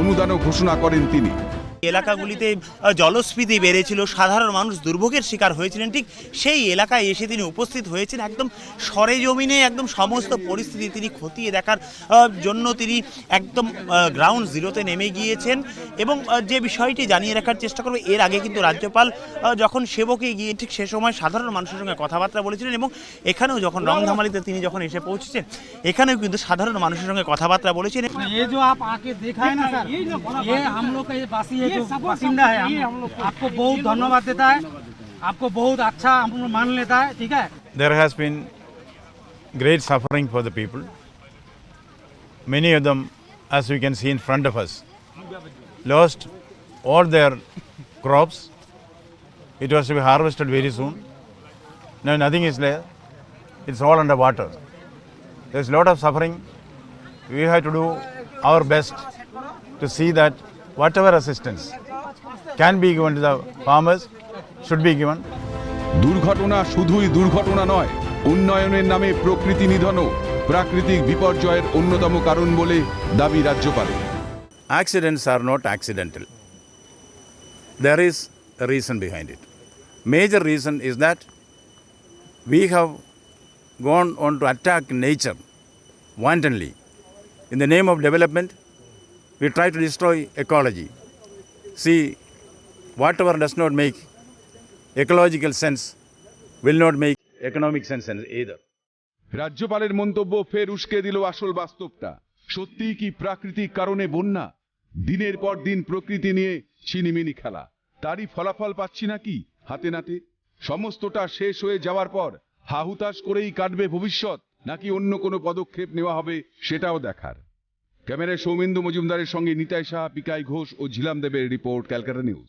অনুদানও ঘোষণা করেন তিনি। এলাকাগুলিতে জলস্ফীতি বেড়েছিল, সাধারণ মানুষ দুর্ভোগের শিকার হয়েছিলেন, ঠিক সেই এলাকায় এসে তিনি উপস্থিত হয়েছেন। একদম সরেজমিনে একদম সমস্ত পরিস্থিতি তিনি খতিয়ে দেখার জন্য তিনি একদম গ্রাউন্ড জিরোতে নেমে গিয়েছেন। এবং যে বিষয়টি জানিয়ে রাখার চেষ্টা করবে, এর আগে কিন্তু রাজ্যপাল যখন সেবকে গিয়ে ঠিক সে সময় সাধারণ মানুষের সঙ্গে কথাবার্তা বলেছিলেন, এবং এখানেও যখন রংধামালিতে তিনি যখন এসে পৌঁছেছেন, এখানেও কিন্তু সাধারণ মানুষের সঙ্গে কথাবার্তা বলেছেন। ये जो आप आके देखा है ना सर, ये हम लोग का ये बासी है जो बासिंदा है, हम आपको बहुत धन्यवाद देता है, आपको बहुत अच्छा हम लोग मान लेता है, ठीक है। There has been great suffering for the people. Many of them, as we can see in front of us, lost all their crops. It was to be harvested very soon. Now nothing is there. It's all under water. There's a lot of suffering. We have to do our best to see that whatever assistance can be given to the farmers should be given. দুর্ঘটনা শুধুই দুর্ঘটনা নয়, উন্নয়নের নামে প্রকৃতি নিধনও প্রাকৃতিক বিপর্যয়ের অন্যতম কারণ বলে দাবি রাজ্যপালের। Accidents are not accidental. There is a reason behind it. Major reason is that we have gone on to attack nature wantonly. In the name of development, we try to destroy ecology. See, whatever does not make ecological sense will not make economic sense either. রাজ্যপালের মন্তব্য ফের উস্কে দিল আসল বাস্তবটা। সত্যিই কি প্রাকৃতিক কারণে বন্যা? দিনের পর দিন প্রকৃতি নিয়ে ছিনিমিনি খেলা, তারই ফলাফল পাচ্ছি নাকি হাতে নাতে? সমস্তটা শেষ হয়ে যাওয়ার পর হাহুতাশ করেই কাটবে ভবিষ্যৎ, নাকি অন্য কোনো পদক্ষেপ নেওয়া হবে সেটাও দেখার। ক্যামেরায় সৌমেন্দু মজুমদারের সঙ্গে নিতাই সাহা, পিকাই ঘোষ ও ঝিলাম দেবের রিপোর্ট, ক্যালকাটা নিউজ।